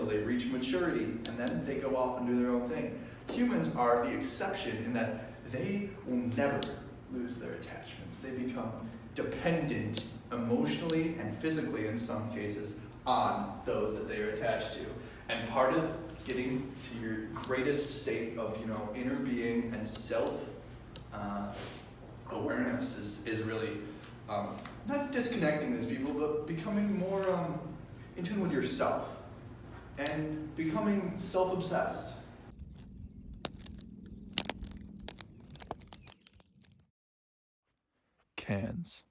until they reach maturity, and then they go off and do their own thing. Humans are the exception in that they will never lose their attachments. They become dependent emotionally and physically in some cases on those that they are attached to. And part of getting to your greatest state of inner being and self awareness is really not disconnecting these people, but becoming more in tune with yourself and becoming self-obsessed. Cans.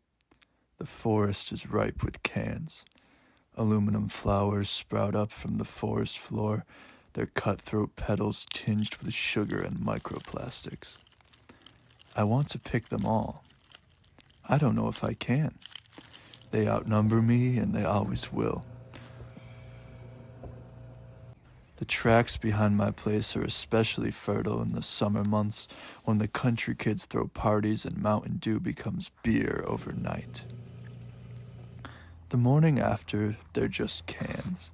The forest is ripe with cans. Aluminum flowers sprout up from the forest floor, their cutthroat petals tinged with sugar and microplastics. I want to pick them all. I don't know if I can. They outnumber me, and they always will. The tracks behind my place are especially fertile in the summer months when the country kids throw parties and Mountain Dew becomes beer overnight. The morning after, they're just cans.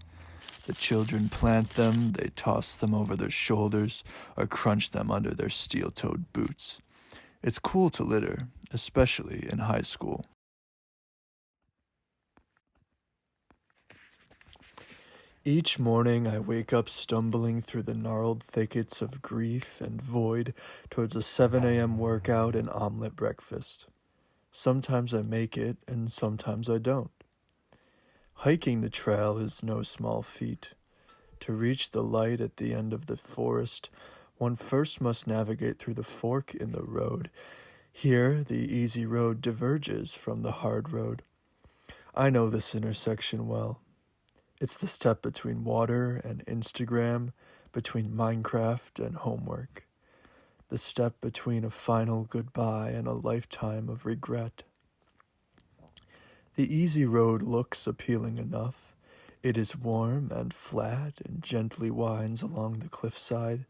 The children plant them, they toss them over their shoulders, or crunch them under their steel-toed boots. It's cool to litter, especially in high school. Each morning I wake up stumbling through the gnarled thickets of grief and void towards a 7 a.m. workout and omelet breakfast. Sometimes I make it, and sometimes I don't. Hiking the trail is no small feat. To reach the light at the end of the forest, one first must navigate through the fork in the road. Here, the easy road diverges from the hard road. I know this intersection well. It's the step between water and Instagram, between Minecraft and homework. The step between a final goodbye and a lifetime of regret. The easy road looks appealing enough. It is warm and flat and gently winds along the cliffside.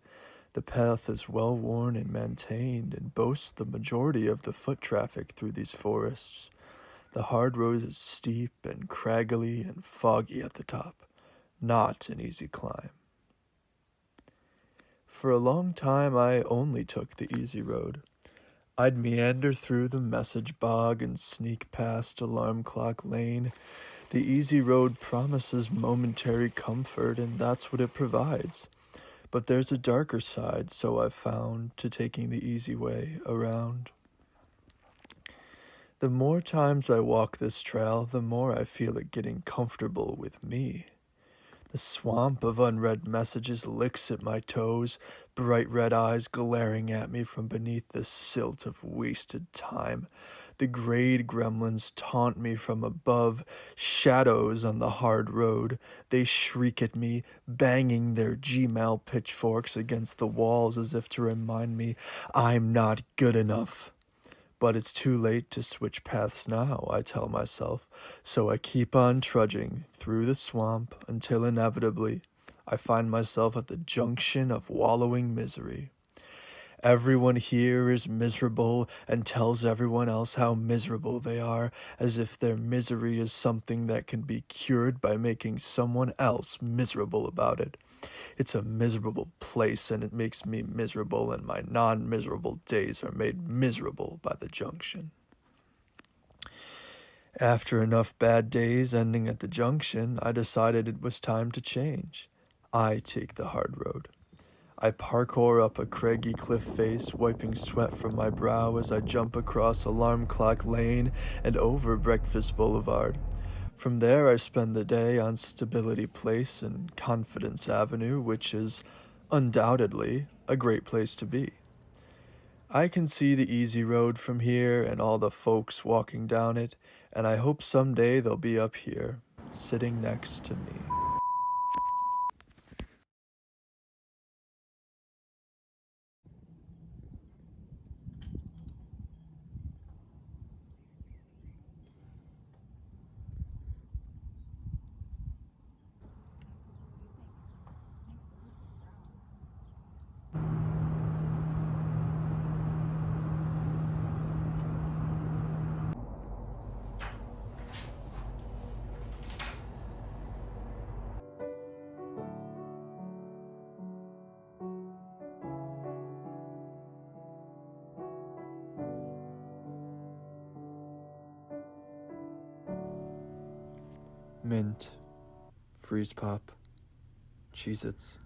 The path is well worn and maintained and boasts the majority of the foot traffic through these forests. The hard road is steep and craggly and foggy at the top, not an easy climb. For a long time, I only took the easy road. I'd meander through the message bog and sneak past Alarm Clock Lane. The easy road promises momentary comfort, and that's what it provides. But there's a darker side, so I've found, to taking the easy way around. The more times I walk this trail, the more I feel it getting comfortable with me. The swamp of unread messages licks at my toes, bright red eyes glaring at me from beneath the silt of wasted time. The grayed gremlins taunt me from above, shadows on the hard road. They shriek at me, banging their Gmail pitchforks against the walls as if to remind me I'm not good enough. But it's too late to switch paths now, I tell myself, so I keep on trudging through the swamp until inevitably I find myself at the junction of wallowing misery. Everyone here is miserable and tells everyone else how miserable they are, as if their misery is something that can be cured by making someone else miserable about it. It's a miserable place, and it makes me miserable, and my non-miserable days are made miserable by the junction. After enough bad days ending at the junction, I decided it was time to change. I take the hard road. I parkour up a craggy cliff face, wiping sweat from my brow as I jump across Alarm Clock Lane and over Breakfast Boulevard. From there, I spend the day on Stability Place and Confidence Avenue, which is undoubtedly a great place to be. I can see the easy road from here and all the folks walking down it, and I hope someday they'll be up here, sitting next to me. mint, freeze pop, Cheez-Its,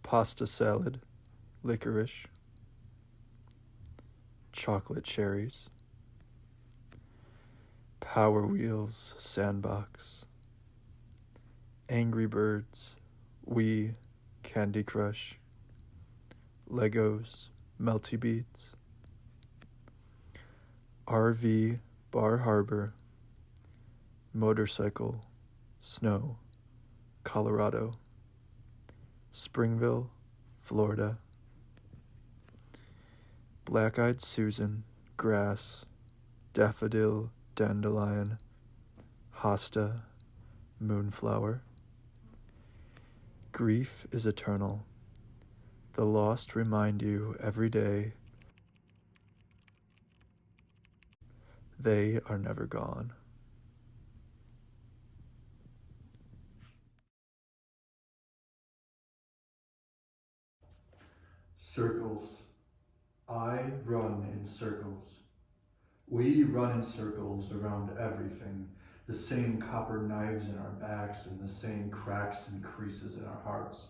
pasta salad, licorice, chocolate cherries, Power Wheels sandbox, Angry Birds, Wii, Candy Crush, Legos, Melty Beats, RV, Bar Harbor, motorcycle, snow, Colorado, Springville, Florida, Black-Eyed Susan, grass, daffodil, dandelion, hosta, moonflower. Grief is eternal. The lost remind you every day they are never gone. Circles. I run in circles. We run in circles around everything, the same copper knives in our backs and the same cracks and creases in our hearts.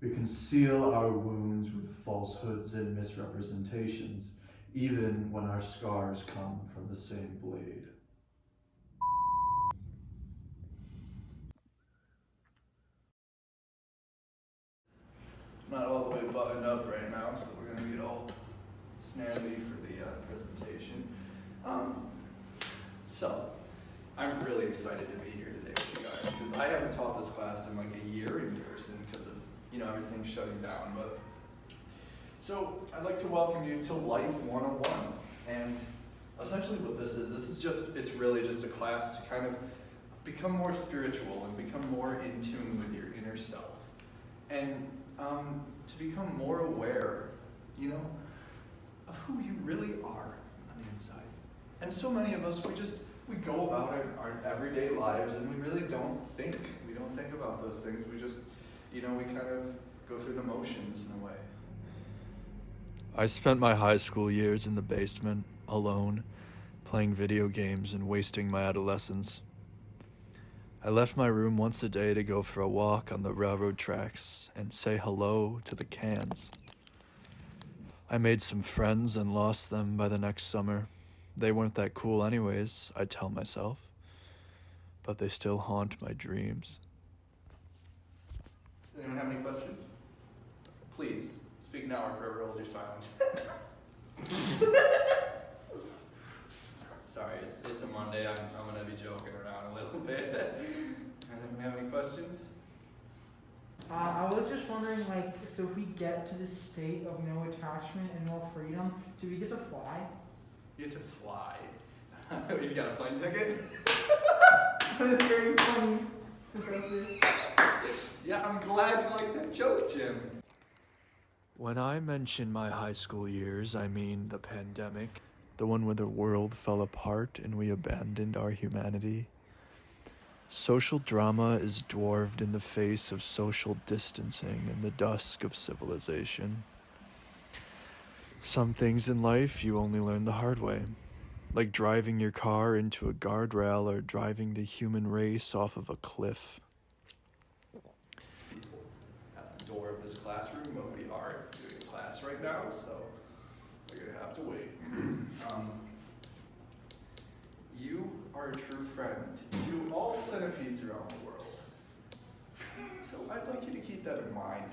We conceal our wounds with falsehoods and misrepresentations, even when our scars come from the same blade. I'm not all the way buttoned up right now, so we're gonna get all snazzy for the presentation. So, I'm really excited to be here today with you guys, because I haven't taught this class in like a year in person because of, everything shutting down. But so, I'd like to welcome you to Life 101. And essentially what this is it's really just a class to kind of become more spiritual and become more in tune with your inner self. And to become more aware, of who you really are on the inside. And so many of us, we go about our everyday lives and we really don't think. We don't think about those things. We just, we kind of go through the motions in a way. I spent my high school years in the basement, alone, playing video games and wasting my adolescence. I left my room once a day to go for a walk on the railroad tracks and say hello to the cans. I made some friends and lost them by the next summer. They weren't that cool anyways, I tell myself, but they still haunt my dreams. Does anyone have any questions? Please, speak now or forever hold your silence. Sorry, it's a Monday. I'm going to be joking around a little bit. Anyone have any questions? I was just wondering, so if we get to this state of no attachment and no freedom, do we get to fly? You get to fly. You got a plane ticket? That's very funny, Professor. Yeah, I'm glad you like that joke, Jim. When I mention my high school years, I mean the pandemic, the one where the world fell apart and we abandoned our humanity. Social drama is dwarfed in the face of social distancing in the dusk of civilization. Some things in life you only learn the hard way, like driving your car into a guardrail or driving the human race off of a cliff. People at the door of this classroom, but we are doing a class right now, so we're going to have to wait. You are a true friend to all centipedes around the world. So I'd like you to keep that in mind.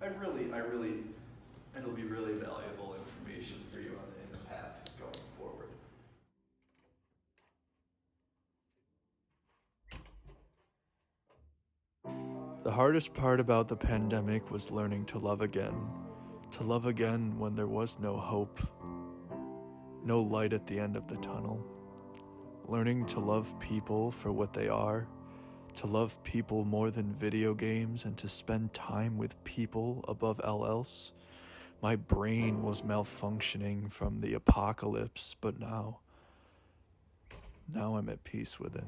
It'll be really valuable information for you in the path going forward. The hardest part about the pandemic was learning to love again when there was no hope, no light at the end of the tunnel. Learning to love people for what they are, to love people more than video games, and to spend time with people above all else. My brain was malfunctioning from the apocalypse, but now I'm at peace with it.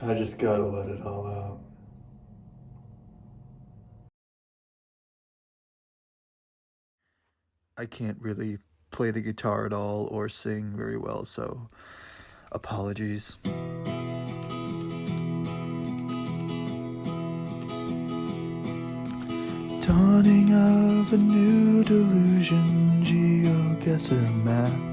I just gotta let it all out. I can't really play the guitar at all or sing very well, so apologies. Dawning of a new delusion, geoguessr maps.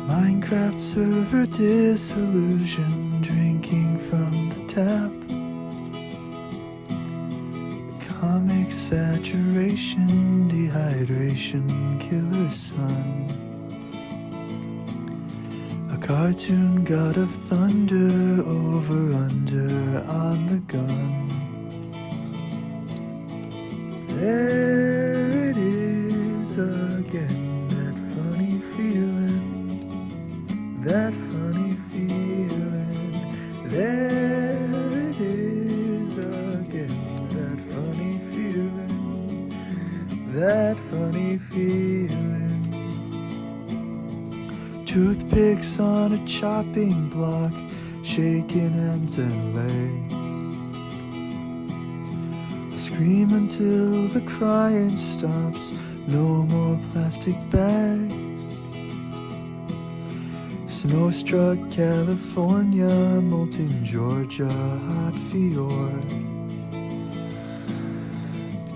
Minecraft server dissolution, drinking from the tap. Comic saturation, dehydration, killer sun. A cartoon god of thunder, over under on the gun. There it is again, that funny feeling, that funny feeling. There it is again, that funny feeling, that funny feeling. Toothpicks on a chopping block, shaking hands and legs. Scream until the crying stops, no more plastic bags. Snow-struck California, molten Georgia, hot fjord.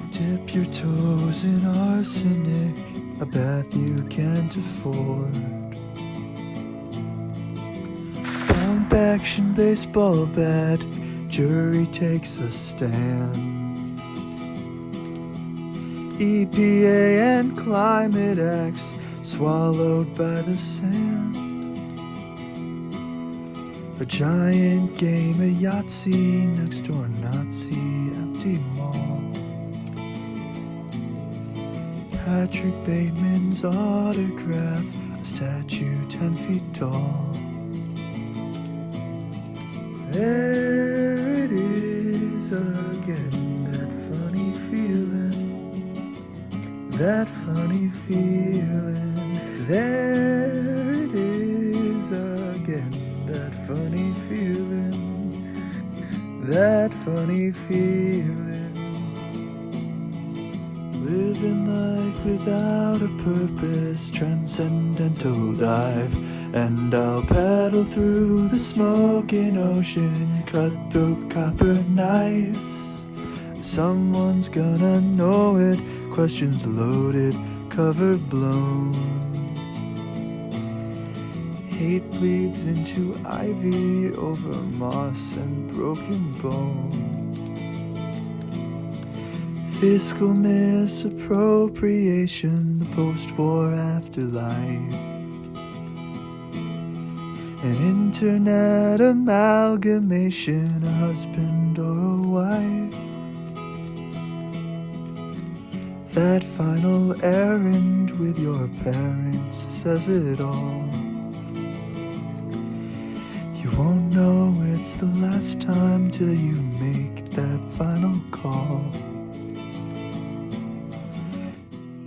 Dip your toes in arsenic, a bath you can't afford. Pump action baseball bat, jury takes a stand. EPA and climate acts swallowed by the sand. A giant game of Yahtzee, next door Nazi, empty mall. Patrick Bateman's autograph, a statue 10 feet tall. There it is again, that funny feeling, that funny feeling. There it is again, that funny feeling, that funny feeling. Living life without a purpose, transcendental dive. And I'll paddle through the smoking ocean, cutthroat copper knives. Someone's gonna know it, questions loaded, cover blown. Hate bleeds into ivy over moss and broken bone. Fiscal misappropriation, the post-war afterlife. An internet amalgamation, a husband or a wife. That final errand with your parents says it all. You won't know it's the last time till you make that final call.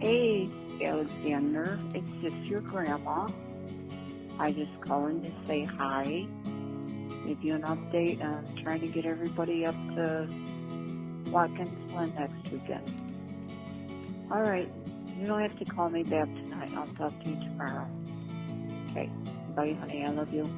Hey, Alexander, it's just your grandma. I just calling to say hi, give you an update on trying to get everybody up to Watkins Glen next weekend. All right, you don't have to call me back tonight. I'll talk to you tomorrow. Okay, bye, honey. I love you.